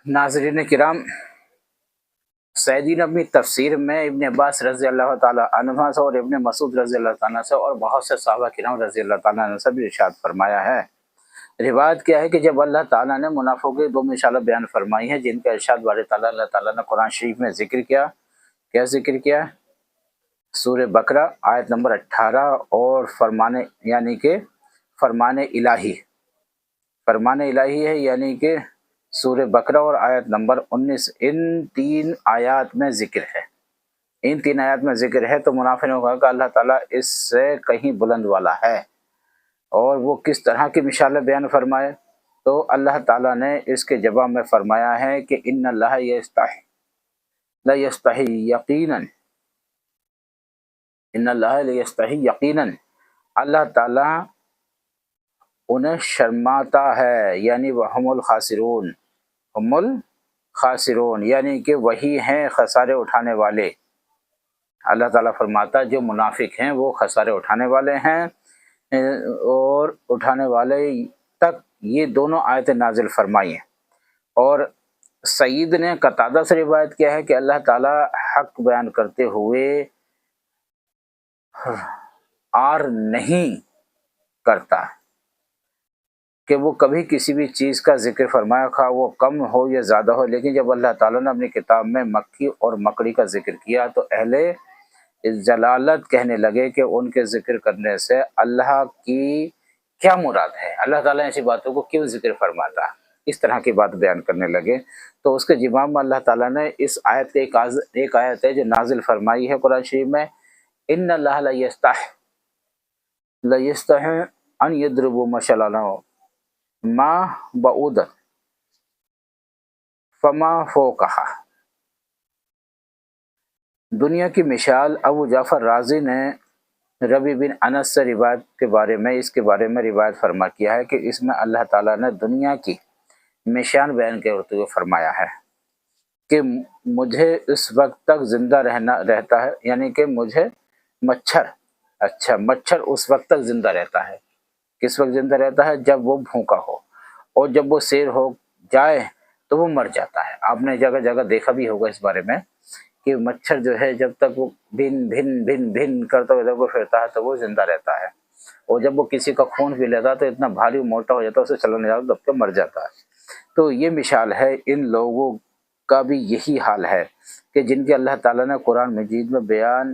ناظرین کرام، سعدی نے اپنی تفسیر میں ابن عباس رضی اللہ تعالیٰ عنہ سے اور ابن مسعود رضی اللہ تعالیٰ سے اور بہت سے صحابہ کرام رضی اللہ تعالیٰ عنہ سے بھی ارشاد فرمایا ہے۔ روایت کیا ہے کہ جب اللہ تعالیٰ نے منافقوں کی دو مثالیں بیان فرمائی ہیں جن کا ارشاد باری تعالیٰ اللہ تعالیٰ نے قرآن شریف میں ذکر کیا، کیا ذکر کیا؟ سورہ بقرہ آیت نمبر 18 اور فرمان یعنی کہ فرمان الہی ہے، یعنی کہ سورہ بقرہ اور آیت نمبر 19، ان تین آیات میں ذکر ہے، تو منافع نے کہا کہ اللہ تعالیٰ اس سے کہیں بلند والا ہے، اور وہ کس طرح کی مثالیں بیان فرمائے؟ تو اللہ تعالیٰ نے اس کے جواب میں فرمایا ہے کہ ان اللہ یستحی یقیناً، ان اللہ لیستحی یقیناً، اللہ تعالیٰ انہیں شرماتا ہے، یعنی وہ ہم الخاسرون، یعنی کہ وہی ہیں خسارے اٹھانے والے۔ اللہ تعالیٰ فرماتا جو منافق ہیں وہ خسارے اٹھانے والے ہیں، اور اٹھانے والے تک یہ دونوں آیتیں نازل فرمائی ہیں۔ اور سعید نے قتادہ سے روایت کیا ہے کہ اللہ تعالیٰ حق بیان کرتے ہوئے آر نہیں کرتا کہ وہ کبھی کسی بھی چیز کا ذکر فرمایا، خواہ وہ کم ہو یا زیادہ ہو، لیکن جب اللہ تعالیٰ نے اپنی کتاب میں مکھی اور مکڑی کا ذکر کیا تو اہل جلالت کہنے لگے کہ ان کے ذکر کرنے سے اللہ کی کیا مراد ہے، اللہ تعالیٰ ایسی باتوں کو کیوں ذکر فرماتا، اس طرح کی بات بیان کرنے لگے۔ تو اس کے جواب میں اللہ تعالیٰ نے اس آیت کے ایک آیت ہے جو نازل فرمائی ہے قرآن شریف میں، ان اللہ لیستحی ان یضرب مثلا ما بعودۃ فما فوقہا۔ دنیا کی مثال ابو جعفر رازی نے ربی بن انس سے روایت کے بارے میں روایت فرما کیا ہے کہ اس میں اللہ تعالیٰ نے دنیا کی مثال بیان کرتے ہوئے فرمایا ہے کہ مجھے اس وقت تک زندہ رہتا ہے، یعنی کہ مجھے مچھر اس وقت تک زندہ رہتا ہے۔ کس وقت زندہ رہتا ہے؟ جب وہ بھوکا ہو، اور جب وہ سیر ہو جائے تو وہ مر جاتا ہے۔ آپ نے جگہ جگہ دیکھا بھی ہوگا اس بارے میں کہ مچھر جو ہے جب تک وہ بھن بھن بھن بھن کرتا ہوا ادھر کو پھرتا ہے تو وہ زندہ رہتا ہے، اور جب وہ کسی کا خون پی لیتا ہے تو اتنا بھاری موٹا ہو جاتا ہے اسے چلنے جاتا دب کے مر جاتا ہے۔ تو یہ مثال ہے، ان لوگوں کا بھی یہی حال ہے کہ جن کے اللہ تعالیٰ نے قرآن مجید میں بیان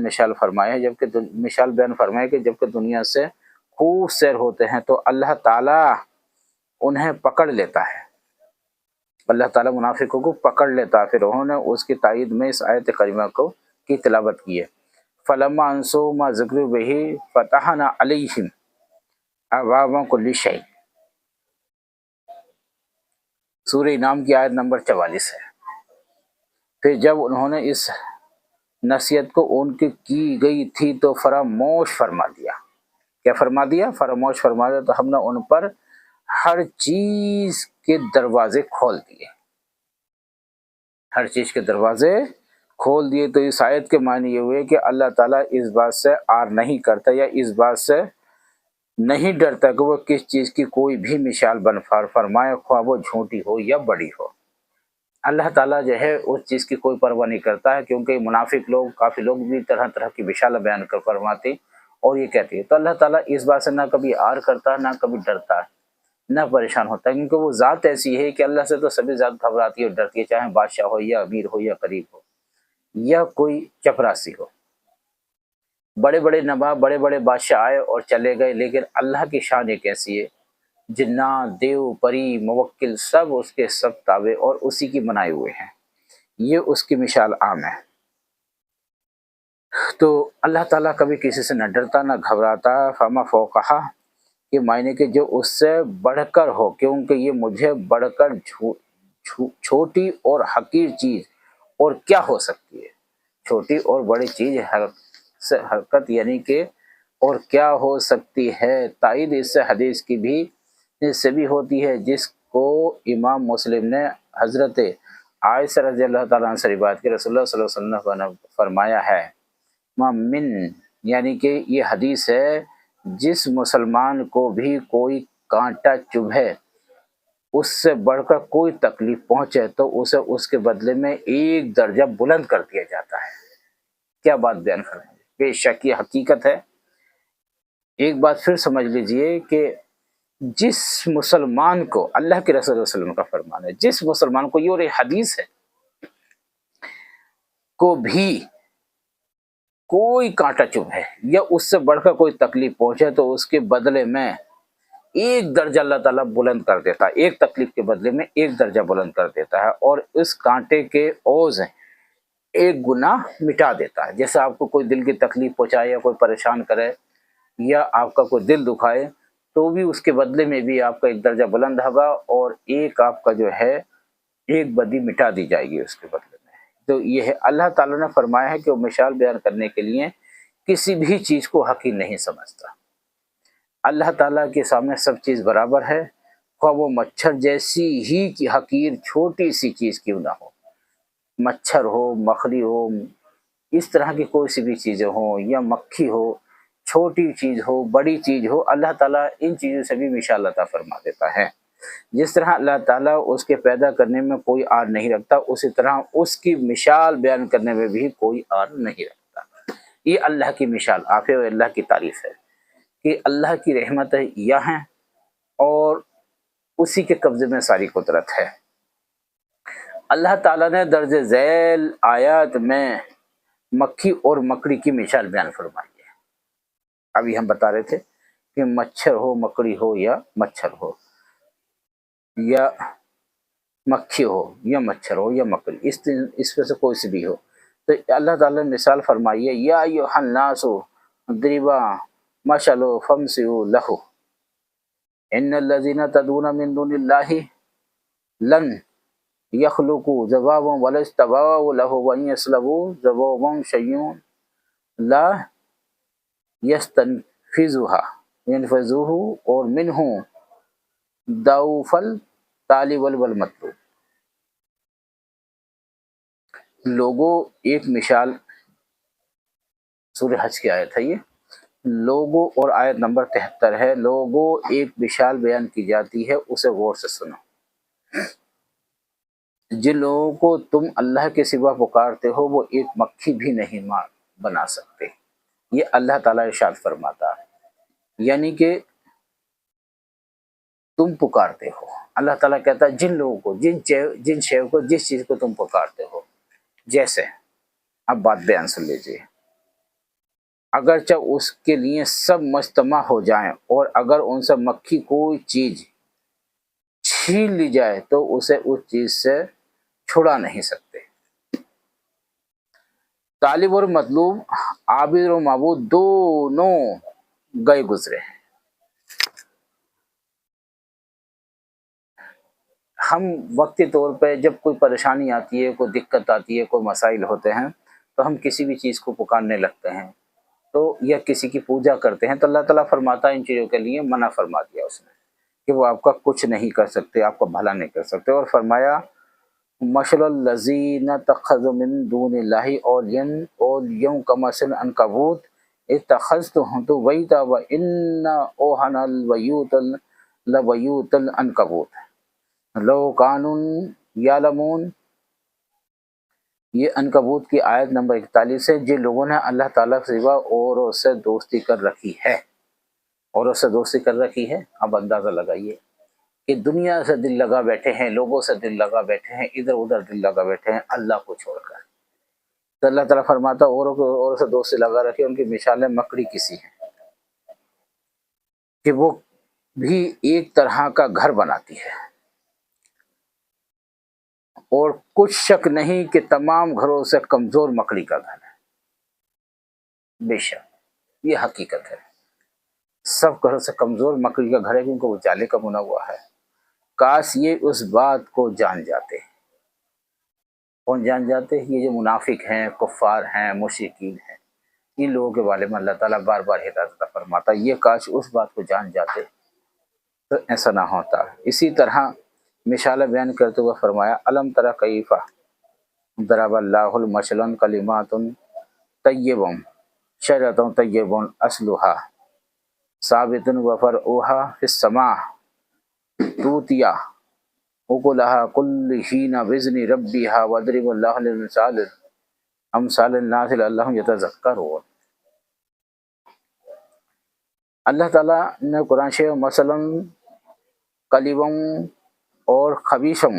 مثال فرمائے ہیں، مثال بیان فرمائے کہ جب کہ دنیا سے خوب سیر ہوتے ہیں تو اللہ تعالیٰ انہیں پکڑ لیتا ہے، اللہ تعالیٰ منافقوں کو پکڑ لیتا ہے۔ پھر انہوں نے اس کی تائید میں اس آیت کریمہ کی تلاوت کی ہے، فَلَمَّا أَنسُوا مَا ذُكِّرُوا بِهِ فَتَحْنَا عَلَيْهِمْ أَبْوَابَ كُلِّ شَيْءٍ، سورہ انعام کی آیت نمبر 44 ہے۔ پھر جب انہوں نے اس نصیحت کو ان کی گئی تھی تو فراموش فرما دیا، کیا فرما دیا؟ فراموش فرما دیا، تو ہم نے ان پر ہر چیز کے دروازے کھول دیے، ہر چیز کے دروازے کھول دیے۔ تو اس آیت کے معنی یہ ہوئے کہ اللہ تعالیٰ اس بات سے آر نہیں کرتا یا اس بات سے نہیں ڈرتا کہ وہ کس چیز کی کوئی بھی مثال بن فرمائے، خواہ وہ جھوٹی ہو یا بڑی ہو۔ اللہ تعالیٰ جو ہے اس چیز کی کوئی پرواہ نہیں کرتا ہے، کیونکہ منافق لوگ، کافی لوگ بھی طرح طرح کی مثالیں بیان کر فرماتے اور یہ کہتے ہیں، تو اللہ تعالیٰ اس بات سے نہ کبھی آر کرتا ہے، نہ کبھی ڈرتا ہے، نہ پریشان ہوتا ہے، کیونکہ وہ ذات ایسی ہے کہ اللہ سے تو سبھی ذات گھبراتی اور ڈرتی ہے، چاہے بادشاہ ہو یا امیر ہو یا غریب ہو یا کوئی چپراسی ہو۔ بڑے بڑے نواب، بڑے بڑے بادشاہ آئے اور چلے گئے، لیکن اللہ کی شان ایک ایسی ہے، جنات، دیو، پری، موکل سب اس کے سب تابع اور اسی کی بنائے ہوئے ہیں، یہ اس کی مثال عام ہے۔ تو اللہ تعالیٰ کبھی کسی سے نہ ڈرتا نہ گھبراتا، فما فوقہا یہ معنی کہ جو اس سے بڑھ کر ہو، کیونکہ یہ مجھے بڑھ کر چھوٹی اور حقیر چیز اور کیا ہو سکتی ہے، چھوٹی اور بڑی چیز حرکت یعنی کہ اور کیا ہو سکتی ہے۔ تائید اس سے حدیث کی بھی اس سے بھی ہوتی ہے، جس کو امام مسلم نے حضرت عائشہ رضی اللہ تعالیٰ عنہ سے روایت کی، رسول اللہ صلی اللہ علیہ وسلم نے فرمایا ہے من، یعنی کہ یہ حدیث ہے، جس مسلمان کو بھی کوئی کانٹا چبھے اس سے بڑھ کر کوئی تکلیف پہنچے تو اسے اس کے بدلے میں ایک درجہ بلند کر دیا جاتا ہے۔ کیا بات بیان کریں، بے شک یہ حقیقت ہے۔ ایک بات پھر سمجھ لیجئے کہ جس مسلمان کو، اللہ کے رسول صلی اللہ علیہ وسلم کا فرمان ہے، جس مسلمان کو، یہ اور یہ حدیث ہے، کو بھی کوئی کانٹا چبھ ہے یا اس سے بڑھ کر کوئی تکلیف پہنچے تو اس کے بدلے میں ایک درجہ اللہ تعالیٰ بلند کر دیتا ہے، ایک تکلیف کے بدلے میں ایک درجہ بلند کر دیتا ہے، اور اس کانٹے کے عوض ایک گناہ مٹا دیتا ہے۔ جیسے آپ کو کوئی دل کی تکلیف پہنچائے یا کوئی پریشان کرے یا آپ کا کوئی دل دکھائے تو بھی اس کے بدلے میں بھی آپ کا ایک درجہ بلند ہوگا، اور ایک آپ کا جو ہے ایک بدی مٹا دی جائے گی اس کے بدلے میں۔ تو یہ ہے، اللہ تعالیٰ نے فرمایا ہے کہ وہ مثال بیان کرنے کے لیے کسی بھی چیز کو حقیر نہیں سمجھتا۔ اللہ تعالیٰ کے سامنے سب چیز برابر ہے، خواہ وہ مچھر جیسی ہی کی حقیر چھوٹی سی چیز کیوں نہ ہو، مچھر ہو، مکڑی ہو، اس طرح کی کوئی سی بھی چیزیں ہوں، یا مکھی ہو، چھوٹی چیز ہو، بڑی چیز ہو، اللہ تعالیٰ ان چیزوں سے بھی مثال عطا فرما دیتا ہے۔ جس طرح اللہ تعالیٰ اس کے پیدا کرنے میں کوئی آر نہیں رکھتا، اسی طرح اس کی مثال بیان کرنے میں بھی کوئی آر نہیں رکھتا۔ یہ اللہ کی مثال، آپ و اللہ کی تعریف ہے کہ اللہ کی رحمتیں یہ ہیں اور اسی کے قبضے میں ساری قدرت ہے۔ اللہ تعالیٰ نے درج ذیل آیات میں مکھی اور مکڑی کی مثال بیان فرمائی ہے۔ ابھی ہم بتا رہے تھے کہ مچھر ہو، مکڑی ہو، یا مچھر ہو، یا مکھی ہو، یا مچھر ہو، یا مکڑی، اس میں سے کوئی سی بھی ہو، تو اللہ تعالیٰ نے مثال فرمائی ہے، یا ایھا الناس ضرب مثل فامثلوا لہ ان الذین تدعون من دون اللہ لن یخلقوا ذبابا ولا استطاعوا له وان یسلبوا ذبابا شیء لا ينفذوه اور منہ ضعف الطالب والمطلوب۔ لوگوں، ایک مثال، سورہ حج کی آیت ہے یہ، لوگوں، اور آیت نمبر 73 ہے، لوگوں ایک مثال بیان کی جاتی ہے، اسے غور سے سنو۔ جن لوگوں کو تم اللہ کے سوا پکارتے ہو وہ ایک مکھی بھی نہیں بنا سکتے، یہ اللہ تعالیٰ ارشاد فرماتا ہے۔ یعنی کہ تم پکارتے ہو، اللہ تعالیٰ کہتا ہے جن لوگوں کو، جن شے کو، جس چیز کو تم پکارتے ہو، جیسے، اب بات بیان سن لیجیے، اگرچہ اس کے لیے سب مجتمع ہو جائیں اور اگر ان سے مکھی کوئی چیز چھین لی جائے تو اسے اس چیز سے چھڑا نہیں سکتے۔ طالب اور مطلوب، عابد اور معبود، دونوں گئے گزرے ہیں۔ ہم وقتی طور پہ جب کوئی پریشانی آتی ہے، کوئی دقت آتی ہے، کوئی مسائل ہوتے ہیں تو ہم کسی بھی چیز کو پکارنے لگتے ہیں، تو یا کسی کی پوجا کرتے ہیں، تو اللہ تعالیٰ فرماتا ہے ان چیزوں کے لیے منع فرما دیا اس نے کہ وہ آپ کا کچھ نہیں کر سکتے، آپ کا بھلا نہیں کر سکتے، اور فرمایا مثل الذین اتخذوا من دون اللہ اولیاء کمثل العنکبوت اتخذتم بیتا وان اوہن البیوت لبیوت العنکبوت لو کانوا یعلمون۔ یہ عنکبوت کی آیت نمبر 41 ہے۔ جن لوگوں نے اللہ تعالیٰ کے سوا اوروں سے دوستی کر رکھی ہے، اوروں سے دوستی کر رکھی ہے، اب اندازہ لگائیے کہ دنیا سے دل لگا بیٹھے ہیں، لوگوں سے دل لگا بیٹھے ہیں، ادھر ادھر دل لگا بیٹھے ہیں اللہ کو چھوڑ کر، تو اللہ تعالیٰ فرماتا اوروں سے دوستی لگا رکھے، ان کی مثالیں مکڑی کسی ہیں کہ وہ بھی ایک طرح کا گھر بناتی ہے، اور کچھ شک نہیں کہ تمام گھروں سے کمزور مکڑی کا گھر ہے۔ بے شک یہ حقیقت ہے، سب گھروں سے کمزور مکڑی کا گھر ہے، کیونکہ وہ جالے کا بنا ہوا ہے۔ کاش یہ اس بات کو جان جاتے۔ کون جان جاتے؟ یہ جو منافق ہیں، کفار ہیں، مشرکین ہیں، ان لوگوں کے بارے میں اللہ تعالیٰ بار بار ہدایت عطا فرماتا ہے، یہ کاش اس بات کو جان جاتے تو ایسا نہ ہوتا۔ اسی طرح مثال بیان کرتے ہوئے فرمایا الم تری کیف ضرب اللہ مثلا کلمات طیبۃ شجرۃ طیبۃ اصلها ثابت وفرعها فی السماء تؤتی اکلہا کل حین بزن ربیہا وضرب اللہ للمثال امثال الناس لعلہم یتذکرون۔ اللہ تعالیٰ نے قرآن شریف مثلاً کلیبم اور خبیشم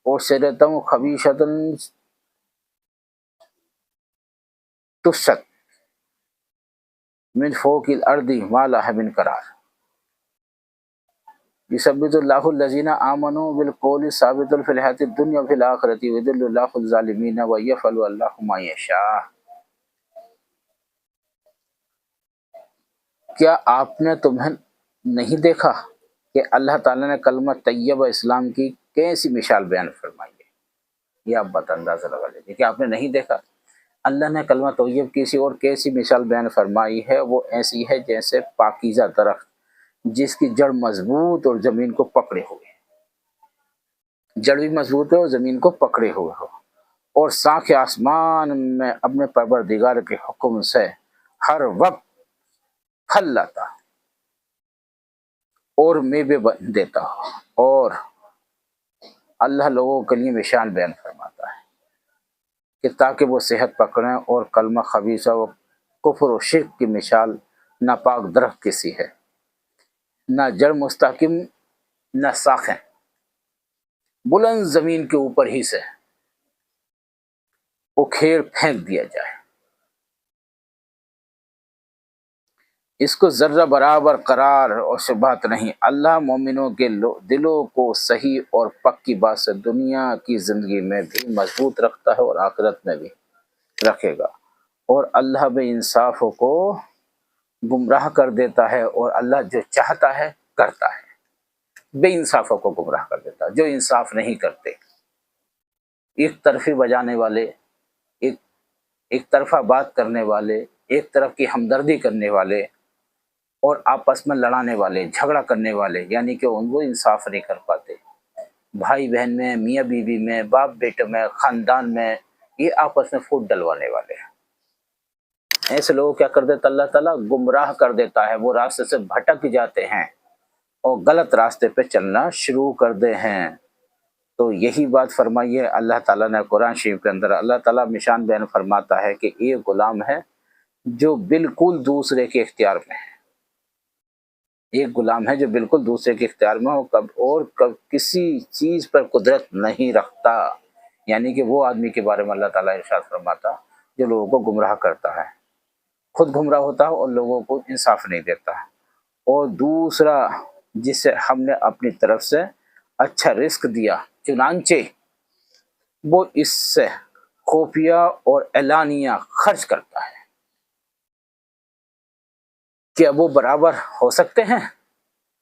اور شرتم خبیشتن تست من فوق الارض ما لها من قرار یثبت اللہ الذین آمنوا بالقول الثابت فی الحیاۃ الدنیا وفی الآخرۃ ویضل اللہ الظالمین ویفعل اللہ ما یشاء۔ کیا آپ نے تمہیں نہیں دیکھا کہ اللہ تعالیٰ نے کلمہ طیبہ اسلام کی کیسی مثال بیان فرمائی ہے؟ یہ آپ بات اندازہ لگا لیجیے کہ آپ نے نہیں دیکھا، اللہ نے کلمہ طیب کسی اور کیسی مثال بیان فرمائی ہے؟ وہ ایسی ہے جیسے پاکیزہ درخت جس کی جڑ مضبوط اور زمین کو پکڑے ہوئے، جڑ بھی مضبوط ہے اور زمین کو پکڑے ہوئے ہو، اور ساکھ آسمان میں اپنے پروردگار کے حکم سے ہر وقت پھل لاتا اور میوے دیتا ہو۔ اور اللہ لوگوں کے لیے نشان بیان فرماتا ہے کہ تاکہ وہ صحت پکڑیں، اور کلمہ خبیثہ و کفر و شرک کی مثال ناپاک درخت کی سی ہے، نہ جڑ مستحکم نہ شاخیں، بلند زمین کے اوپر ہی سے اکھیڑ پھینک دیا جائے، اس کو ذرہ برابر قرار اور ثبات نہیں۔ اللہ مومنوں کے دلوں کو صحیح اور پکی بات سے دنیا کی زندگی میں بھی مضبوط رکھتا ہے اور آخرت میں بھی رکھے گا، اور اللہ بے انصافوں کو گمراہ کر دیتا ہے، اور اللہ جو چاہتا ہے کرتا ہے۔ بے انصافوں کو گمراہ کر دیتا ہے، جو انصاف نہیں کرتے، ایک طرفی بجانے والے، ایک طرفہ بات کرنے والے، ایک طرف کی ہمدردی کرنے والے، اور آپس میں لڑانے والے، جھگڑا کرنے والے، یعنی کہ ان کو انصاف نہیں کر پاتے، بھائی بہن میں، میاں بیوی میں، باپ بیٹے میں، خاندان میں، یہ آپس میں پھوٹ ڈلوانے والے ہیں۔ ایسے لوگ کیا کر دیتا اللہ تعالیٰ؟ گمراہ کر دیتا ہے، وہ راستے سے بھٹک جاتے ہیں اور غلط راستے پہ چلنا شروع کر دے ہیں۔ تو یہی بات فرمائی ہے اللہ تعالیٰ نے قرآن شریف کے اندر۔ اللہ تعالیٰ نشان بیان فرماتا ہے کہ ایک غلام ہے جو بالکل دوسرے کے اختیار میں ہے، ایک غلام ہے جو بالکل دوسرے کے اختیار میں ہو، کسی چیز پر قدرت نہیں رکھتا، یعنی کہ وہ آدمی کے بارے میں اللہ تعالیٰ ارشاد فرماتا جو لوگوں کو گمراہ کرتا ہے، خود گمراہ ہوتا ہے اور لوگوں کو انصاف نہیں دیتا، اور دوسرا جسے ہم نے اپنی طرف سے اچھا رزق دیا، چنانچہ وہ اس سے خفیہ اور اعلانیہ خرچ کرتا ہے۔ کیا وہ برابر ہو سکتے ہیں؟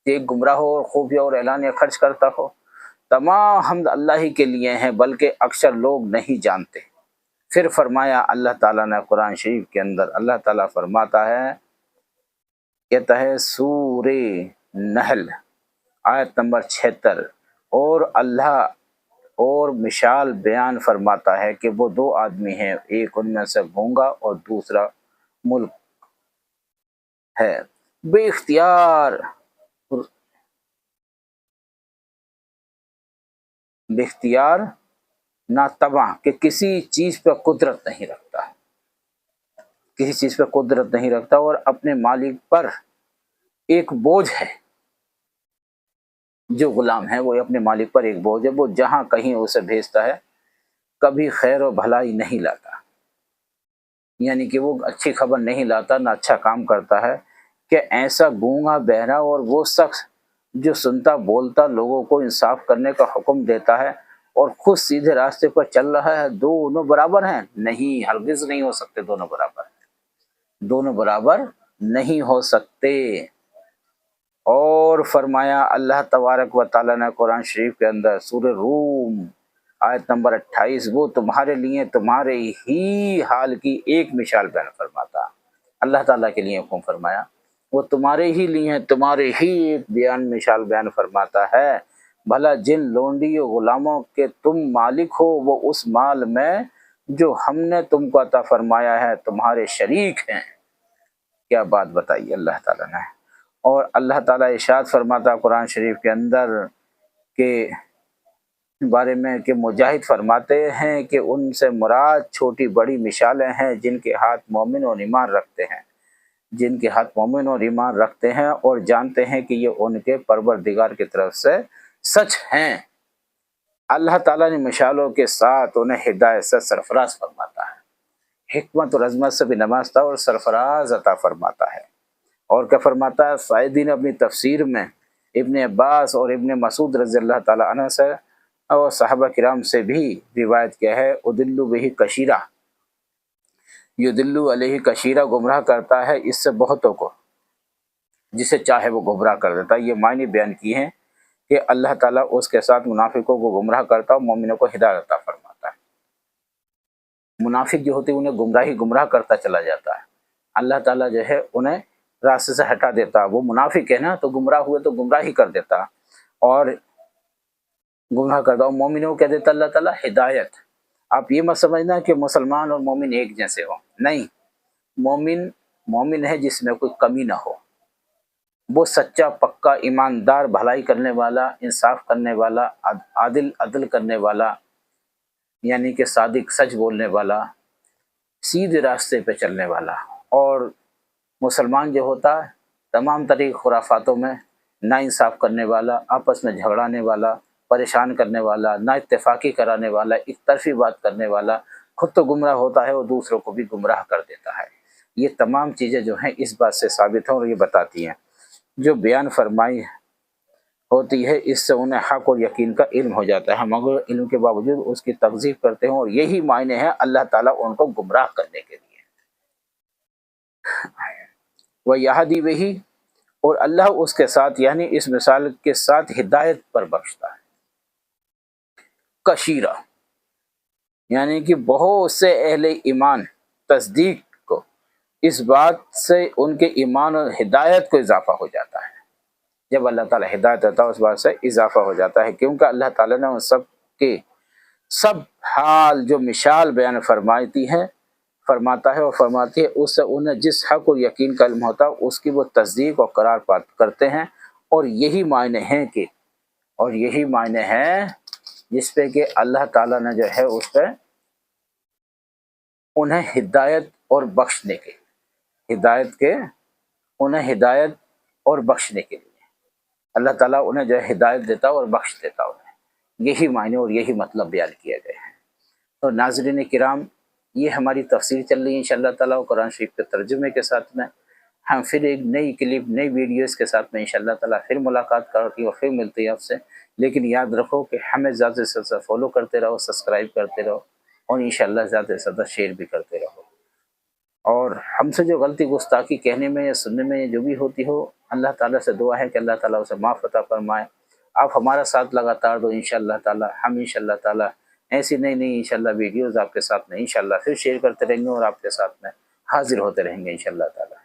ایک گمراہ ہو اور خفیہ اور اعلانیہ خرچ کرتا ہو؟ تمام حمد اللہ ہی کے لیے ہیں، بلکہ اکثر لوگ نہیں جانتے۔ پھر فرمایا اللہ تعالیٰ نے قرآن شریف کے اندر، اللہ تعالیٰ فرماتا ہے، کہتا ہے سورہ نحل آیت نمبر 76، اور اللہ اور مثال بیان فرماتا ہے کہ وہ دو آدمی ہیں، ایک ان میں سے گونگا اور دوسرا ملک ہے، بے اختیار ناتواں، کہ کسی چیز پہ قدرت نہیں رکھتا، کسی چیز پہ قدرت نہیں رکھتا، اور اپنے مالک پر ایک بوجھ ہے۔ جو غلام ہے وہ اپنے مالک پر ایک بوجھ ہے، وہ جہاں کہیں اسے بھیجتا ہے کبھی خیر و بھلائی نہیں لاتا، یعنی کہ وہ اچھی خبر نہیں لاتا، نہ اچھا کام کرتا ہے، کہ ایسا گونگا بہرا اور وہ شخص جو سنتا بولتا لوگوں کو انصاف کرنے کا حکم دیتا ہے اور خود سیدھے راستے پر چل رہا ہے، دونوں برابر ہیں؟ نہیں، ہرگز نہیں ہو سکتے، دونوں برابر نہیں ہو سکتے۔ اور فرمایا اللہ تبارک و تعالیٰ نے قرآن شریف کے اندر سورہ روم آیت نمبر 28، وہ تمہارے لیے تمہارے ہی حال کی ایک مثال بیان فرماتا، اللہ تعالیٰ کے لیے حکم فرمایا، وہ تمہارے ہی لیے تمہارے ہی ایک مثال بیان فرماتا ہے، بھلا جن لونڈی و غلاموں کے تم مالک ہو، وہ اس مال میں جو ہم نے تم کو عطا فرمایا ہے تمہارے شریک ہیں۔ کیا بات بتائی اللہ تعالیٰ نے۔ اور اللہ تعالیٰ ارشاد فرماتا قرآن شریف کے اندر کہ بارے میں کہ مجاہد فرماتے ہیں کہ ان سے مراد چھوٹی بڑی مثالیں ہیں جن کے ہاتھ مومن اور ایمان رکھتے ہیں، جن کے ہاتھ مومن اور ایمان رکھتے ہیں اور جانتے ہیں کہ یہ ان کے پروردگار کی طرف سے سچ ہیں۔ اللہ تعالیٰ نے مثالوں کے ساتھ انہیں ہدایت سے سرفراز فرماتا ہے، حکمت اور عظمت سے بھی نوازتا اور سرفراز عطا فرماتا ہے۔ اور کیا فرماتا ہے؟ سعیدی نے اپنی تفسیر میں ابن عباس اور ابن مسعود رضی اللہ تعالیٰ عنہ سے اور صحابہ کرام سے بھی روایت کیا ہے، ادلو بہی کشیرہ، یدلو علیہ کشیرہ، گمراہ کرتا ہے اس سے بہتوں کو، جسے چاہے وہ گمراہ کر دیتا ہے۔ یہ معنی بیان کی ہیں کہ اللہ تعالیٰ اس کے ساتھ منافقوں کو گمراہ کرتا اور مومنوں کو ہدایت عطا فرماتا ہے۔ منافق جو ہوتے ہیں انہیں گمراہ کرتا چلا جاتا ہے، اللہ تعالیٰ جو ہے انہیں راستے سے ہٹا دیتا۔ وہ منافق ہے نا، تو گمراہ ہوئے تو گمراہ ہی کر دیتا اور گمراہ کرتا، اور مومنوں کو کہہ دیتا اللہ تعالیٰ ہدایت۔ آپ یہ مت سمجھنا کہ مسلمان اور مومن ایک جیسے ہوں، نہیں، مومن ہے جس میں کوئی کمی نہ ہو، وہ سچا پکا ایماندار، بھلائی کرنے والا، انصاف کرنے والا، عدل کرنے والا، یعنی کہ صادق، سچ بولنے والا، سیدھے راستے پہ چلنے والا۔ اور مسلمان جو ہوتا ہے تمام طریق خرافاتوں میں نا انصاف کرنے والا، آپس میں جھگڑانے والا، پریشان کرنے والا، نا اتفاقی کرانے والا، ایک طرفی بات کرنے والا، خود تو گمراہ ہوتا ہے اور دوسروں کو بھی گمراہ کر دیتا ہے۔ یہ تمام چیزیں جو ہیں اس بات سے ثابت ہیں اور یہ بتاتی ہیں جو بیان فرمائی ہوتی ہے اس سے انہیں حق اور یقین کا علم ہو جاتا ہے، مگر علم کے باوجود اس کی تکذیب کرتے ہیں، اور یہی معنی ہے اللہ تعالیٰ ان کو گمراہ کرنے کے لیے۔ وَيَهْدِي بِهِ، اور اللہ اس کے ساتھ یعنی اس مثال کے ساتھ ہدایت پر بخشتا ہے۔ کشیرہ یعنی کہ بہت سے اہل ایمان تصدیق کو، اس بات سے ان کے ایمان اور ہدایت کو اضافہ ہو جاتا ہے۔ جب اللہ تعالیٰ ہدایت دیتا ہے اس بات سے اضافہ ہو جاتا ہے، کیونکہ اللہ تعالیٰ نے ان سب کے سب حال جو مثال بیان فرماتا ہے اور فرماتی ہے، اس سے انہیں جس حق اور یقین کا علم ہوتا ہے اس کی وہ تصدیق اور قرار کرتے ہیں، اور یہی معنی ہیں جس پہ کہ اللہ تعالیٰ نے جو ہے اس پہ انہیں ہدایت اور بخشنے کے لیے اللہ تعالیٰ انہیں جو ہے ہدایت دیتا اور بخش دیتا انہیں، یہی معنی اور یہی مطلب بیان کیے گئے ہیں۔ تو ناظرین کرام، یہ ہماری تفسیر چل رہی ہے انشاءاللہ تعالیٰ قرآن شریف کے ترجمے کے ساتھ میں۔ ہم پھر ایک نئی کلپ، نئی ویڈیوز کے ساتھ میں انشاءاللہ تعالیٰ پھر ملاقات کرتی اور پھر ملتے ہیں آپ سے۔ لیکن یاد رکھو کہ ہمیں زیادہ سے زیادہ فالو کرتے رہو، سبسکرائب کرتے رہو، اور انشاءاللہ زیادہ سے زیادہ شیئر بھی کرتے رہو۔ اور ہم سے جو غلطی گستاخی کہنے میں یا سننے میں جو بھی ہوتی ہو، اللہ تعالیٰ سے دعا ہے کہ اللہ تعالیٰ اسے معاف عطا فرمائے۔ آپ ہمارا ساتھ لگاتار دو، انشاءاللہ تعالیٰ ہم انشاءاللہ تعالیٰ ایسی نئی انشاءاللہ ویڈیوز آپ کے ساتھ میں انشاءاللہ پھر شیئر کرتے رہیں گے اور آپ کے ساتھ میں حاضر ہوتے رہیں گے انشاءاللہ تعالیٰ۔